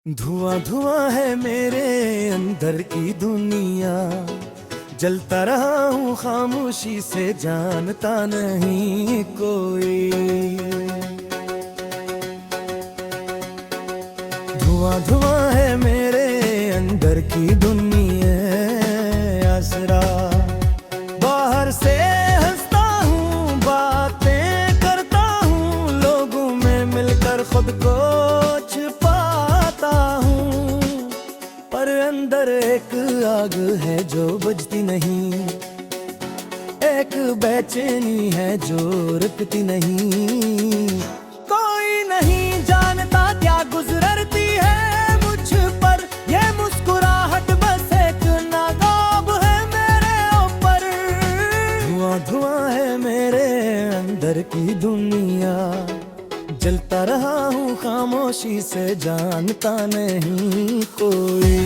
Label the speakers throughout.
Speaker 1: धुआं धुआं है मेरे अंदर की दुनिया, जलता रहा हूँ खामोशी से, जानता नहीं कोई। धुआं धुआं है मेरे अंदर की दुनिया, आसरा बाहर से हंसता हूँ, बातें करता हूँ, लोगों में मिलकर खुद को छिपाता हूँ, पर अंदर एक आग है जो बुझती नहीं, एक बेचैनी है जो रुकती नहीं। कोई नहीं जानता क्या गुजरती है मुझ पर, ये मुस्कुराहट बस एक नाकाब है मेरे ऊपर। धुआं धुआं है मेरे अंदर की दुनिया, जलता रहा हूँ खामोशी से, जानता नहीं कोई।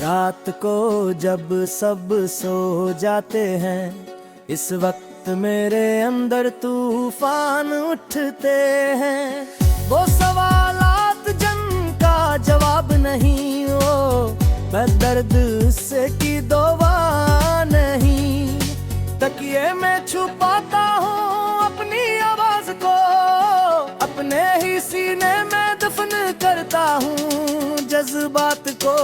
Speaker 1: रात को जब सब सो जाते हैं, इस वक्त मेरे अंदर तूफान उठते हैं। वो सवालात जिनका जवाब नहीं हो, मैं दर्द से की दवा नहीं। तकिए में छुपाता हूँ अपनी आवाज को, अपने ही सीने में दफन करता हूँ जज्बात को।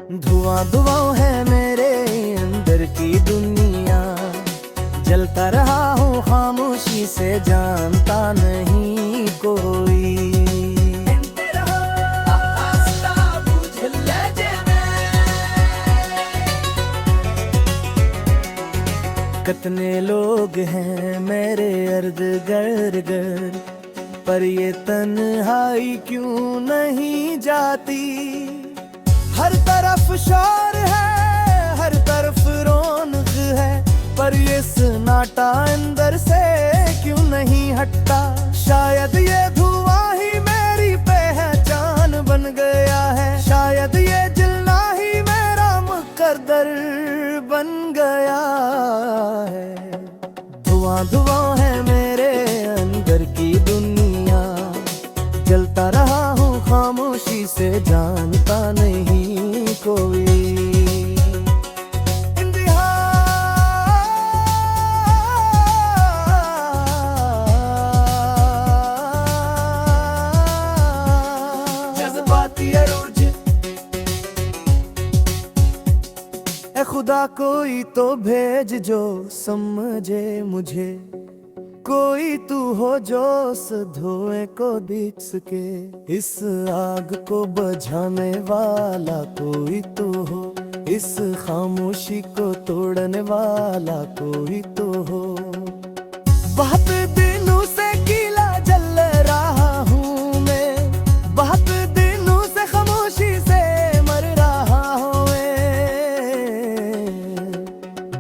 Speaker 1: धुआं धुआं है मेरे अंदर की दुनिया, जलता रहा हूँ खामोशी से, जानता नहीं कोई। कितने लोग हैं मेरे अर्द गिर्द, पर ये तन्हाई क्यों नहीं जाती। हर तरफ शोर है, हर तरफ रौनक है, पर ये सन्नाटा अंदर से क्यों नहीं हटता। शायद ये धुआं ही मेरी पहचान बन गया है, शायद ये जलना ही मेरा मुकद्दर बन गया है। धुआं धुआं है मेरे अंदर की दुनिया, जलता रहा हूँ खामोशी से, जानता नहीं कोई। जज्बाती अरूज ए खुदा, कोई तो भेज जो समझे मुझे, कोई तू हो जो उस धुएं को देख सके। इस आग को बुझाने वाला कोई तो हो, इस खामोशी को तोड़ने वाला कोई तो हो। बहुत दिनों से गीला जल रहा हूँ मैं, बहुत दिनों से खामोशी से मर रहा हूँ मैं।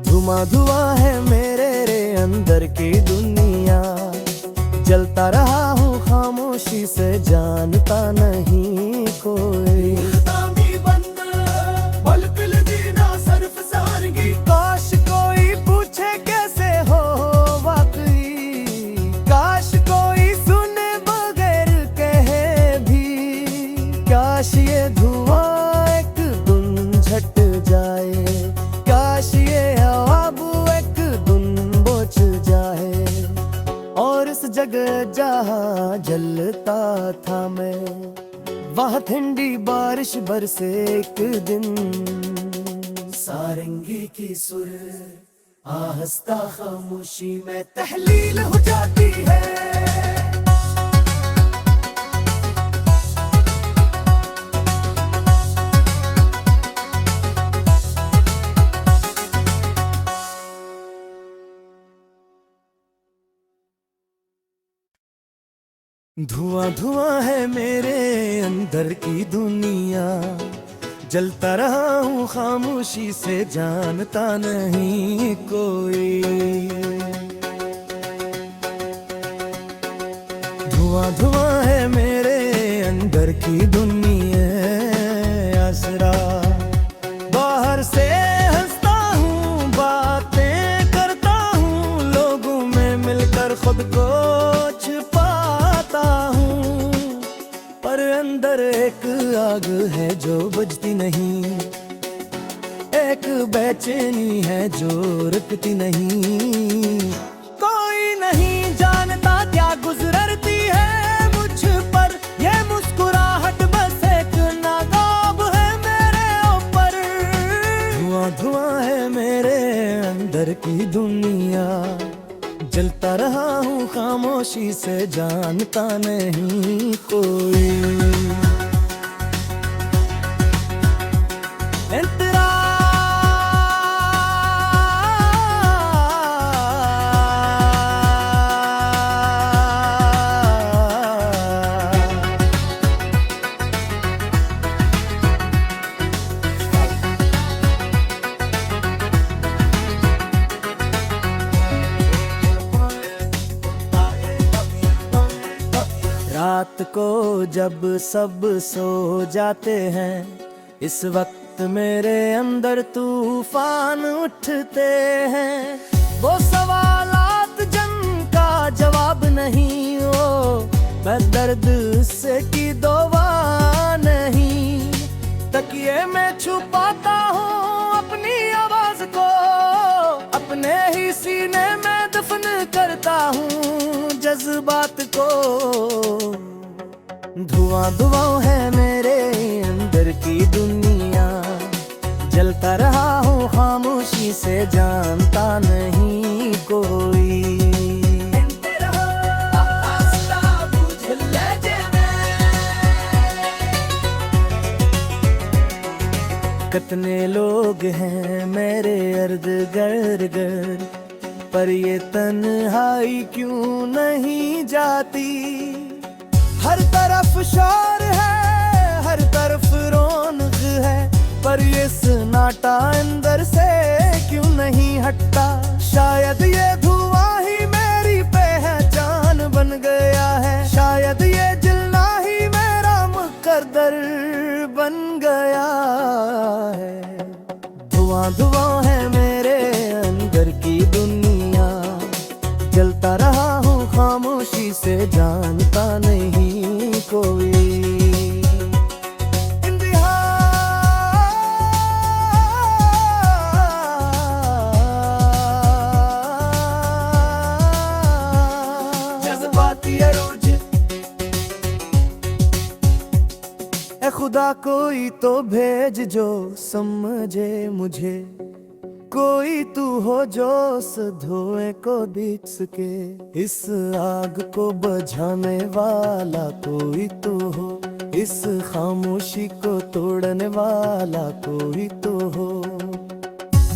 Speaker 1: धुआं धुआं है मेरे अंदर की दुनिया, जलता रहा हूँ खामोशी से, जानता नहीं कोई। काश कोई पूछे कैसे हो वाकई, काश कोई सुने बगैर कहे भी। काश ये धुआं एक दिन झट जाए, काश ये हवा एक दिन बुझ जाए। और इस जगह जहाँ जलता था मैं, वहाँ ठंडी बारिश बरसे एक दिन। सारंगी की सुर आहिस्ता खामोशी में तहलील हो जाती है। धुआं धुआं है मेरे अंदर की दुनिया, जलता रहा हूँ खामोशी से, जानता नहीं कोई। धुआं धुआं है मेरे अंदर की दुनिया, आसरा बाहर से हंसता हूँ, बातें करता हूँ, लोगों में मिलकर खुद को छिपाता हूँ, पर अंदर एक आग है जो बुझती नहीं, एक बेचैनी है जो रुकती नहीं। कोई नहीं जानता क्या गुजरती है मुझ पर, ये मुस्कुराहट बस एक नाकाब है मेरे ऊपर। धुआं धुआं है मेरे अंदर की दुनिया, जलता रहा हूँ खामोशी से, जानता नहीं कोई। रात को जब सब सो जाते हैं, इस वक्त मेरे अंदर तूफान उठते हैं। वो सवालात जिनका जवाब नहीं हो, मैं दर्द से की दवा नहीं, तकिए में छुपाता हूँ अपनी आवाज को, अपने ही सीने में दफन करता हूँ जज्बात को। धुआं धुआं है मेरे अंदर की दुनिया, जलता रहा हूँ खामोशी से, जानता नहीं कोई। कितने लोग हैं मेरे अर्द गिर्द, पर ये तन्हाई क्यों नहीं जाती। हर तरफ शोर है, हर तरफ रौनक है, पर ये सन्नाटा अंदर से क्यों नहीं हटता। शायद ये धुआं ही मेरी पहचान बन गया है, शायद ये जलना ही मेरा मुकद्दर बन गया है। धुआं धुआं है मेरे अंदर की दुनिया, जलता रहा हूँ खामोशी से, जानता नहीं कोई। जज्बाती अरूज ए खुदा, कोई तो भेज जो समझे मुझे, कोई तू हो जो उस धुएं को देख सके, इस आग को बुझाने वाला कोई तू हो, इस खामोशी को तोड़ने वाला कोई तो हो।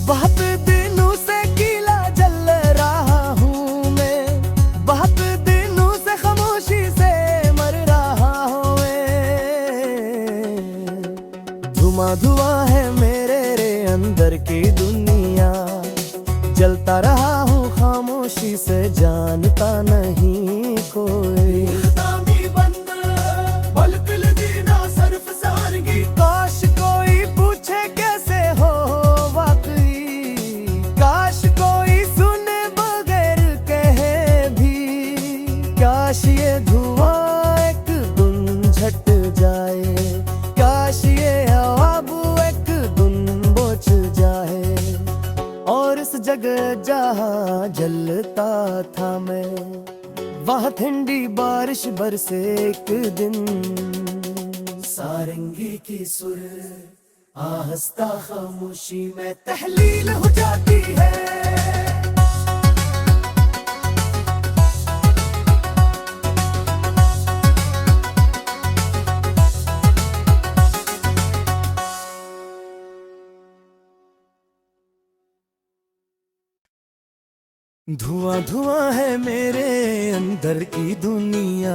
Speaker 1: बहुत दिनों से गीला जल रहा हूँ मैं, बहुत दिनों से खामोशी से मर रहा हूँ मैं। धुआं धुआं है मेरे अंदर की दुनिया, जलता रहा हूँ खामोशी से, जानता नहीं कोई। काश कोई पूछे कैसे हो वाकई, काश कोई सुने बगैर कहे भी, काश ये धुआं एक दिन झट जाए, काश ये हवा एक दिन बुझ जाए, और इस जगह जहाँ जलता था मैं, वहाँ ठंडी बारिश बरसे एक दिन। सारंगी की सुर आहिस्ता खामोशी में तहलील हो जाती है। धुआं धुआं है मेरे अंदर की दुनिया,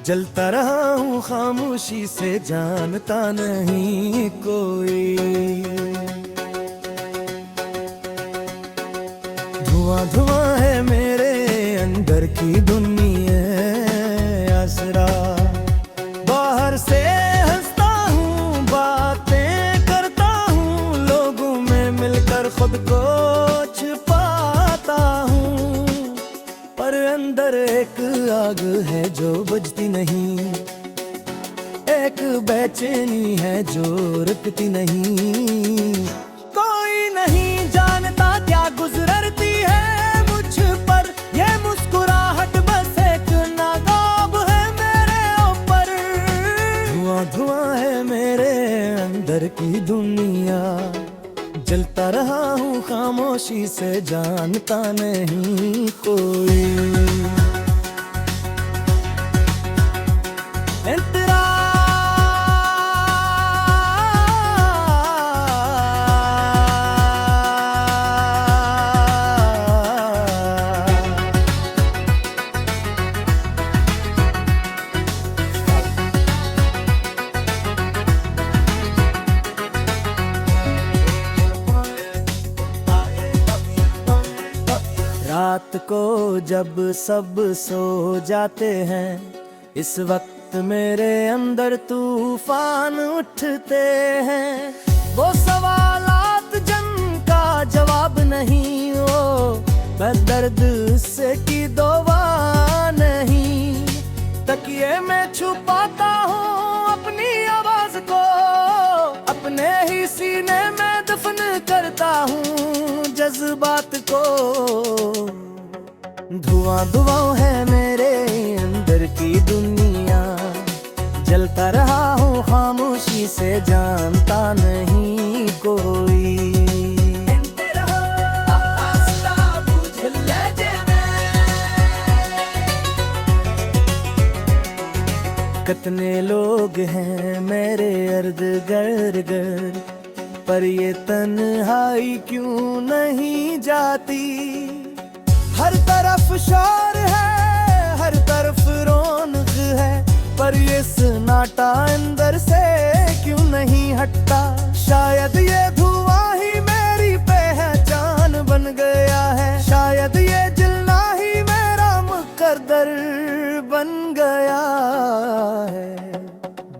Speaker 1: जलता रहा हूँ खामोशी से, जानता नहीं कोई। धुआं धुआं है मेरे अंदर की दुनिया, आसरा बाहर से हंसता हूँ, बातें करता हूँ, लोगों में मिलकर खुद को छुपाता हूँ, पर अंदर एक आग है जो बुझती नहीं, एक बेचैनी है जो रुकती नहीं। कोई नहीं जानता क्या गुजरती है मुझ पर, ये मुस्कुराहट बस एक नाकाब है मेरे ऊपर। धुआं धुआं है मेरे अंदर की दुनिया, जलता रहा हूँ खामोशी से, जानता नहीं कोई। रात को जब सब सो जाते हैं, इस वक्त मेरे अंदर तूफान उठते हैं। वो सवालात जिनका जवाब नहीं हो, दर्द से की दवा नहीं। तकिए में छुपाता हूँ अपनी आवाज को, अपने ही सीने में दफन करता हूँ जज्बात को। धुआं धुआं है मेरे अंदर की दुनिया, जलता रहा हूँ खामोशी से, जानता नहीं कोई। कितने लोग हैं मेरे अर्द गिर्द, पर ये तन्हाई क्यों नहीं जाती। हर तरफ शोर है, हर तरफ रौनक है, पर ये सन्नाटा अंदर से क्यों नहीं हटता। शायद ये धुआं ही मेरी पहचान बन गया है, शायद ये जलना ही मेरा मुकद्दर बन गया है।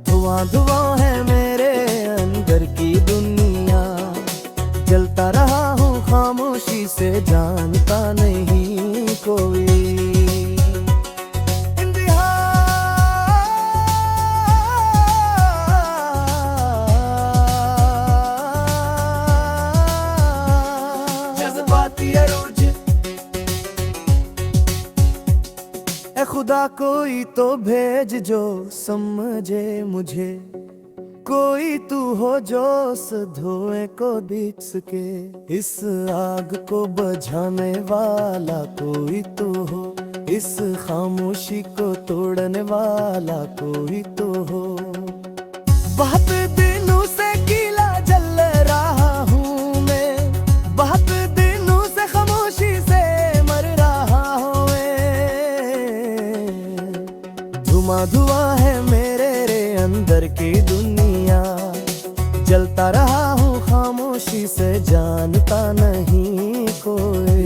Speaker 1: धुआं धुआं है मेरे अंदर की दुनिया, जलता रहा हूँ खामोशी से, जानता नहीं कोई। जज्बाती अरूज ए खुदा, कोई तो भेज जो समझे मुझे, कोई तू हो जो उस धुएं को दिख सके। इस आग को बुझाने वाला कोई तू हो, इस खामोशी को तोड़ने वाला कोई तू हो। बहुत दिनों से गीला जल रहा हूँ मैं, बहुत दिनों से खामोशी से मर रहा हूँ मैं। धुआं धुआं है मेरे अंदर की दुनिया, जलता रहा हूँ खामोशी से, जानता नहीं कोई।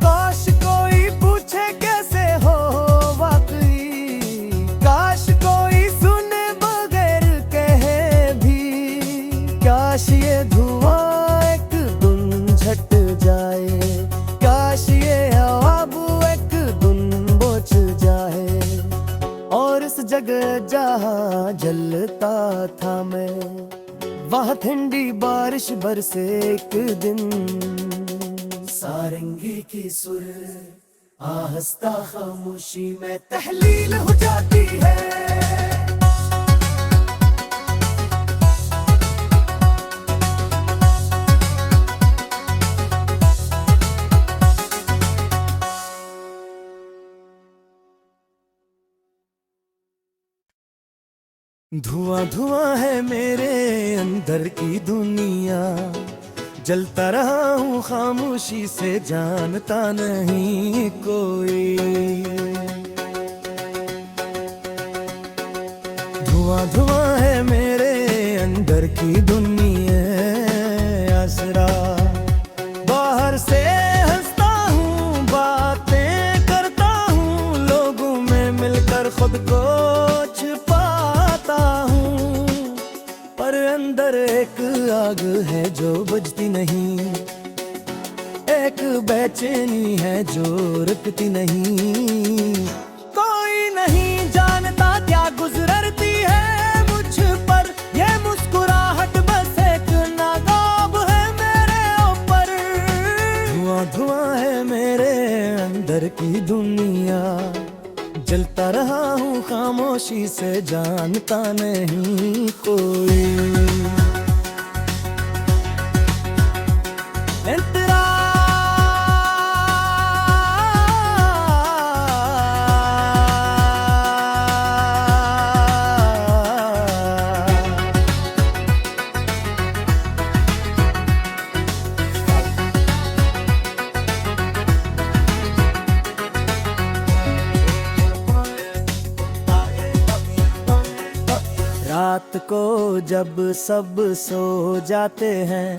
Speaker 1: काश कोई पूछे कैसे हो वाकई, काश कोई सुने बगैर कहे भी। काश ये धुआं एक दिन झट जाए, काश ये हवा एक दिन बुझ जाए। और इस जगह जहाँ जलता था मैं, वहाँ ठंडी बारिश बरसे एक दिन। सारंगी की सुर आहिस्ता खामोशी में तहलील हो जाती है। धुआं धुआं है मेरे अंदर की दुनिया, जलता रहा हूँ खामोशी से, जानता नहीं कोई। धुआं धुआं है मेरे अंदर की दुनिया, आसरा बाहर से हंसता हूँ, बातें करता हूँ, लोगों में मिलकर खुद को छिपाता हूँ, पर अंदर एक आग है जो बुझती नहीं, एक बेचैनी है जो रुकती नहीं। कोई नहीं जानता क्या गुजरती है मुझ पर, ये मुस्कुराहट बस एक नाकाब है मेरे ऊपर। धुआं धुआं है मेरे अंदर की दुनिया, जलता रहा हूँ खामोशी से, जानता नहीं कोई। रात को जब सब सो जाते हैं,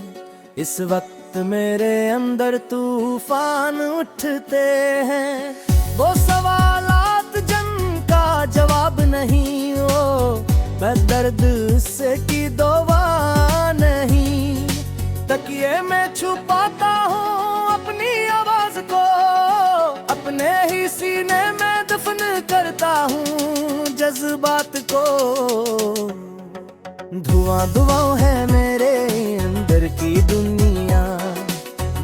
Speaker 1: इस वक्त मेरे अंदर तूफान उठते हैं। वो सवालात जिनका जवाब नहीं हो, मैं दर्द से की दवा नहीं। तकिए में छुपाता हूँ अपनी आवाज को, अपने ही सीने में दफन करता हूँ जज्बात को। धुआं धुआं है मेरे अंदर की दुनिया,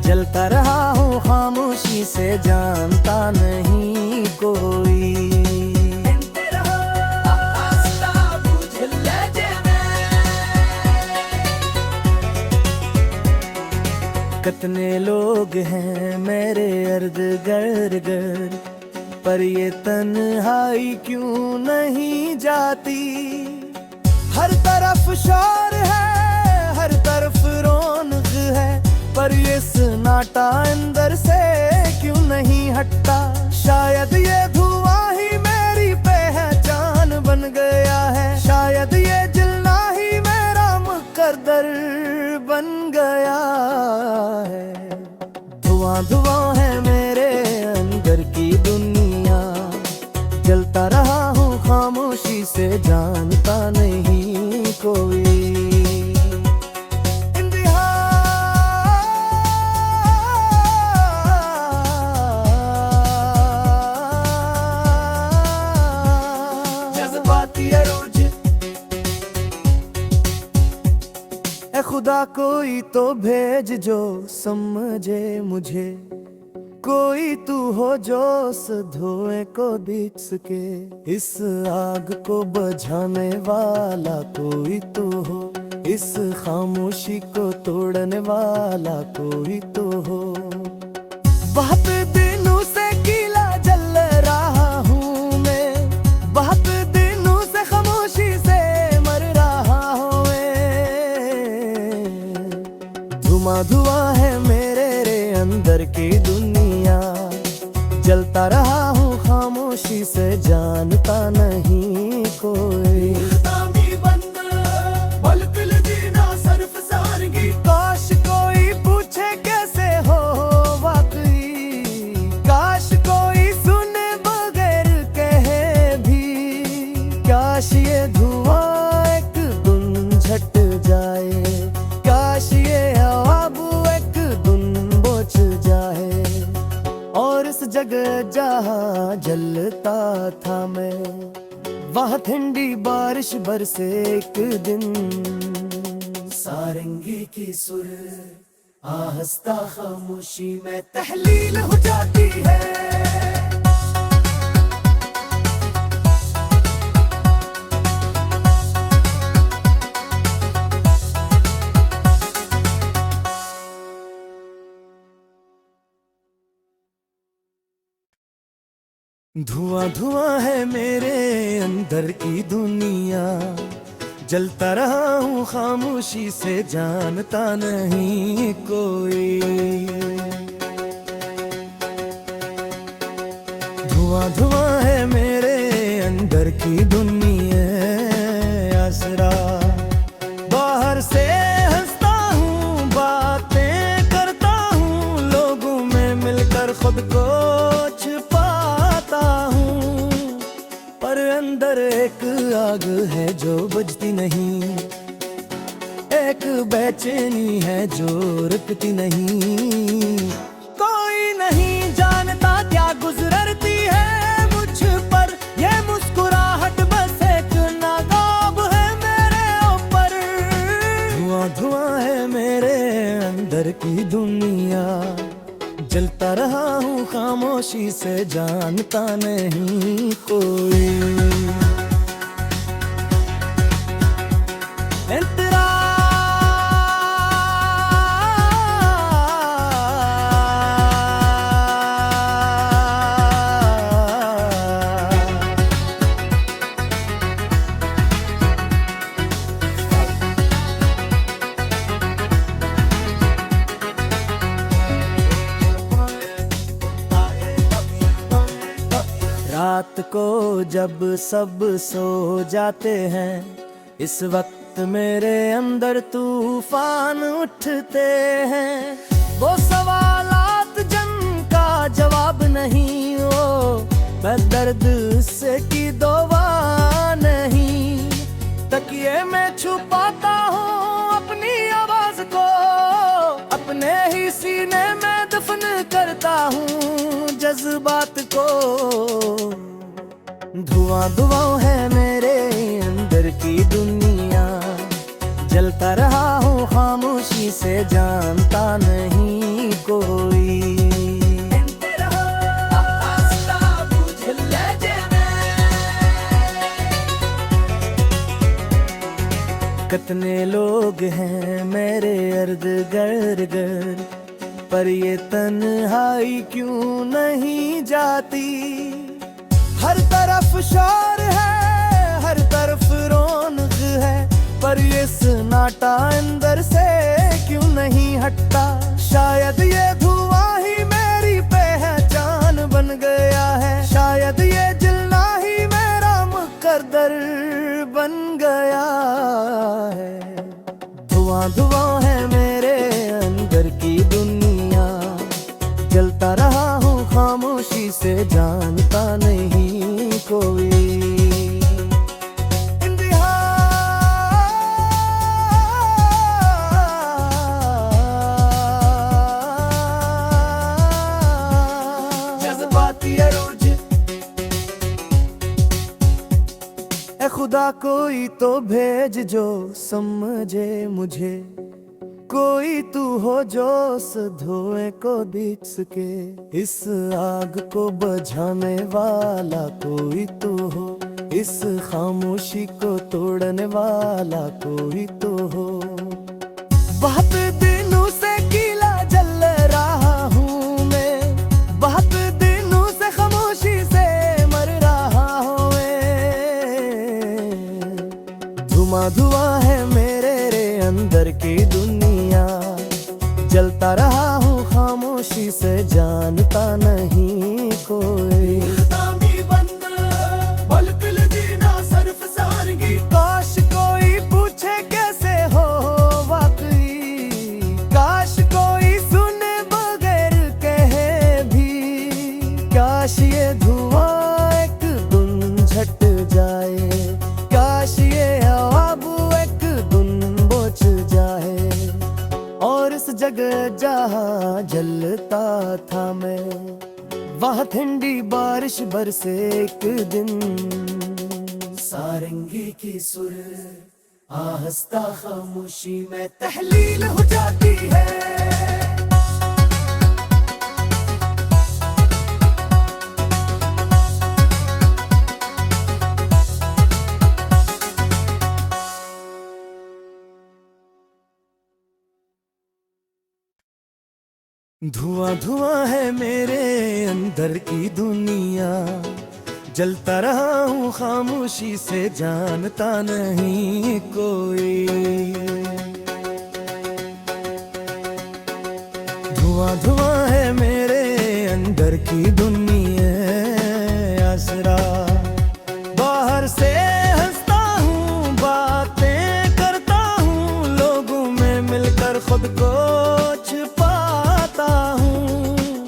Speaker 1: जलता रहा हूँ खामोशी से, जानता नहीं कोई। कितने लोग हैं मेरे अर्द गिर्द, पर ये तन्हाई क्यों नहीं जाती। हर तरफ शोर है, हर तरफ रौनक है, पर ये सन्नाटा अंदर से क्यों नहीं हटता। शायद ये धुआं ही मेरी पहचान बन गया है, शायद ये जलना ही मेरा मुकद्दर बन गया है। धुआं धुआं है मेरे अंदर की दुनिया, जलता रहा हूँ खामोशी से, जानता नहीं कोई। जज्बाती अरूज ए खुदा, कोई तो भेज जो समझे मुझे, कोई तू हो जो उस धुएं को देख सके। इस आग को बुझाने वाला कोई तो हो, इस खामोशी को तोड़ने वाला कोई तो हो। बहुत दिनों से गीला जल रहा हूँ मैं, बहुत दिनों से खामोशी से मर रहा हूँ मैं। धुआं धुआं है मेरे अंदर की दुनिया, जलता रहा हूँ खामोशी से, जानता नहीं कोई। काश कोई पूछे कैसे हो वाकई, काश कोई सुने बगैर कहे भी। काश ये धुआं एक दिन झट जाए, काश ये हवा एक दिन बुझ जाए। और इस जगह जहाँ जलता था मैं, वहाँ ठंडी बारिश बरसे एक दिन। सारंगी की सुर आहिस्ता खामोशी में तहलील हो जाती है। धुआं धुआं है मेरे अंदर की दुनिया, जलता रहा हूँ खामोशी से, जानता नहीं कोई। धुआं धुआं है मेरे अंदर की दुनिया, आसरा बाहर से हंसता हूँ, बातें करता हूँ, लोगों में मिलकर खुद को छिपाता हूँ, पर अंदर एक आग है जो बुझती नहीं, एक बेचैनी है जो रुकती नहीं। कोई नहीं जानता क्या गुजरती है मुझ पर, ये मुस्कुराहट बस एक नाकाब है मेरे ऊपर। धुआं धुआं है मेरे अंदर की दुनिया, जलता रहा हूँ खामोशी से, जानता नहीं कोई। रात को जब सब सो जाते हैं, इस वक्त मेरे अंदर तूफान उठते हैं। वो सवालात जिनका जवाब नहीं हो, मैं दर्द से की दवा नहीं, तकिए में छुपाता हूँ अपनी आवाज को, अपने ही सीने में दफन करता हूँ जज्बात को। धुआं धुआं है मेरे अंदर की दुनिया, जलता रहा हूँ खामोशी से, जानता नहीं कोई। कितने लोग हैं मेरे अर्द गिर्द, पर ये तन्हाई क्यों नहीं जाती। हर तरफ शोर है, हर तरफ रौनक है, पर ये सन्नाटा अंदर से क्यों नहीं हटता। शायद ये धुआं ही मेरी पहचान बन गया है, शायद ये जलना ही मेरा मुकद्दर बन गया है। धुआं धुआं है मेरे अंदर की दुनिया, जलता रहा हूँ खामोशी से, जानता नहीं कोई। जज्बाती अरूज ए खुदा, कोई तो भेज जो समझे मुझे, कोई तू हो जो उस धुएं को दिख सके, इस आग को बुझाने वाला कोई तू हो, इस खामोशी को तोड़ने वाला कोई तू हो। बहुत दिनों से गीला जल रहा हूँ मैं, बहुत दिनों से खामोशी से मर रहा हूँ मैं। धुआं धुआं है मेरे अंदर की दुनिया, जलता रहा हूँ खामोशी से, जानता नहीं कोई। काश कोई पूछे कैसे हो वाकई, काश कोई सुने बगैर कहे भी, काश ये धुआं एक दिन झट जाए, काश ये हवा एक दिन बुझ जाए, और इस जगह जहाँ जलता था मैं, वहाँ ठंडी बारिश बरसे एक दिन। सारंगी की सुर आहिस्ता खामोशी में तहलील हो जाती है। धुआं धुआं है मेरे अंदर की दुनिया, जलता रहा हूँ खामोशी से, जानता नहीं कोई। धुआं धुआं है मेरे अंदर की दुनिया, आसरा बाहर से हंसता हूँ, बातें करता हूँ, लोगों में मिलकर खुद को छुपाता हूँ,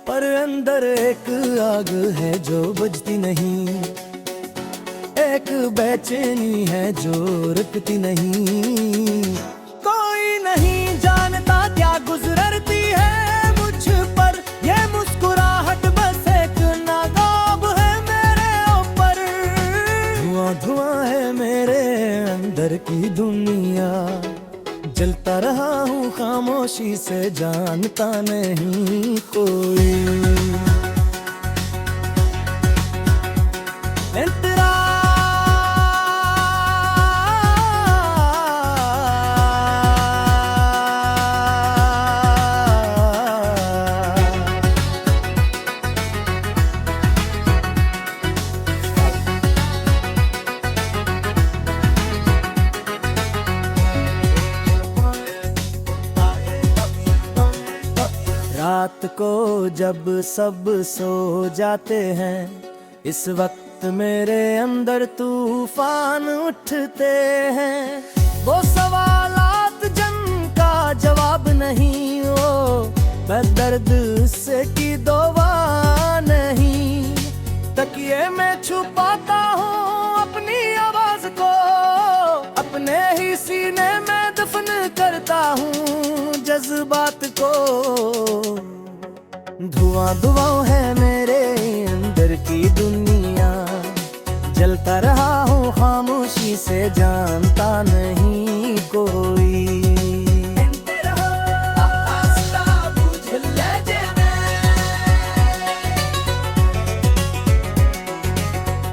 Speaker 1: पर अंदर एक आग है जो बुझती नहीं, एक बेचैनी है जो रुकती नहीं। कोई नहीं जानता क्या गुजरती है मुझ पर, ये मुस्कुराहट बस एक नाकाब है मेरे ऊपर। धुआं धुआं है मेरे अंदर की दुनिया, जलता रहा हूँ खामोशी से, जानता नहीं कोई। रात को जब सब सो जाते हैं, इस वक्त मेरे अंदर तूफान उठते हैं। वो सवालात जिनका जवाब नहीं हो, मैं दर्द से की दवा नहीं। तकिए में छुपाता हूँ अपनी आवाज को, अपने ही सीने में दफन करता हूँ जज्बात को। धुआं धुआं है मेरे अंदर की दुनिया, जलता रहा हूँ खामोशी से, जानता नहीं कोई।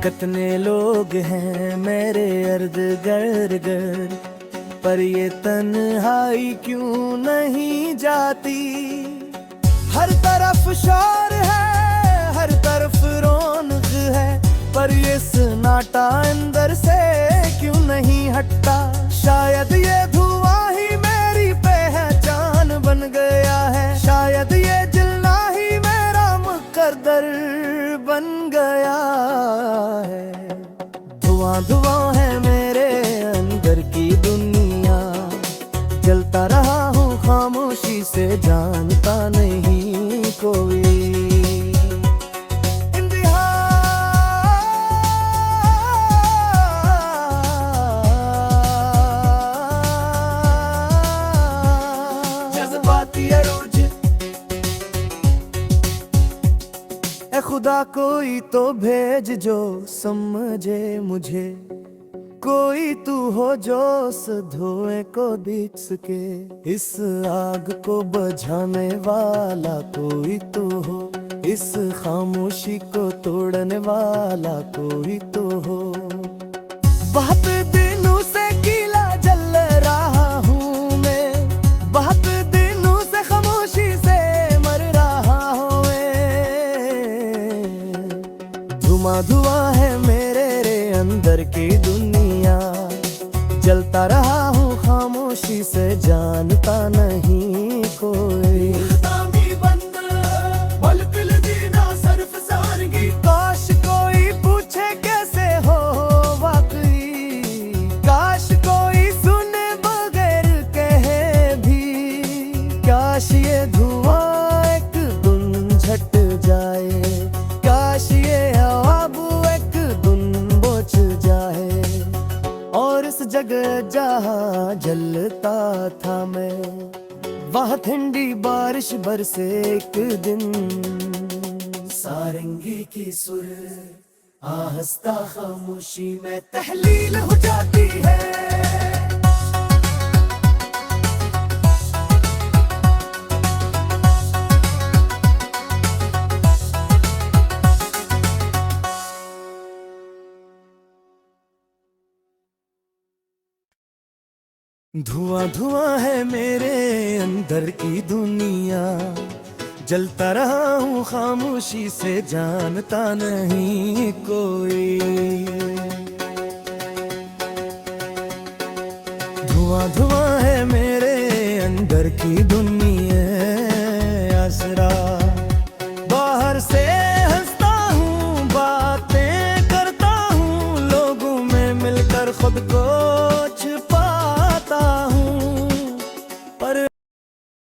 Speaker 1: कितने लोग हैं मेरे अर्द गिर्द, पर ये तन्हाई क्यों नहीं जाती। हर तरफ शोर है, हर तरफ रौनक है, पर ये सन्नाटा अंदर से क्यों नहीं हटता। शायद ये धुआं ही मेरी पहचान बन गया है, शायद ये जलना ही मेरा मुकद्दर बन गया है। धुआं धुआं है मेरे अंदर की दुनिया, जलता रहा हूँ खामोशी से, जानता नहीं कोई। जज्बाती अरूज ए खुदा, कोई तो भेज जो समझे मुझे, कोई तू हो जो उस धुएं को दिख सके। इस आग को बुझाने वाला कोई तू हो, इस खामोशी को तोड़ने वाला कोई तू हो। बहुत दिनों से गीला जल रहा हूँ मैं, बहुत दिनों से खामोशी से मर रहा हूँ मैं। धुआं धुआं है मेरे अंदर की दुनिया, जलता रहा हूँ खामोशी से, जानता नहीं कोई। काश कोई पूछे कैसे हो वाकई, काश कोई सुने बगैर कहे भी। काश ये धुआं एक दिन झट जाए, काश ये हवा एक दिन बुझ जाए। और इस जगह जहाँ जलता था मैं, वहाँ ठंडी बारिश बरसे एक दिन। सारंगी की सुर आहिस्ता खामोशी में तहलील हो जाती है। धुआं धुआं है मेरे अंदर की दुनिया, जलता रहा हूँ खामोशी से, जानता नहीं कोई। धुआं धुआं है मेरे अंदर की दुनिया, आसरा बाहर से हंसता हूँ, बातें करता हूँ, लोगों में मिलकर खुद को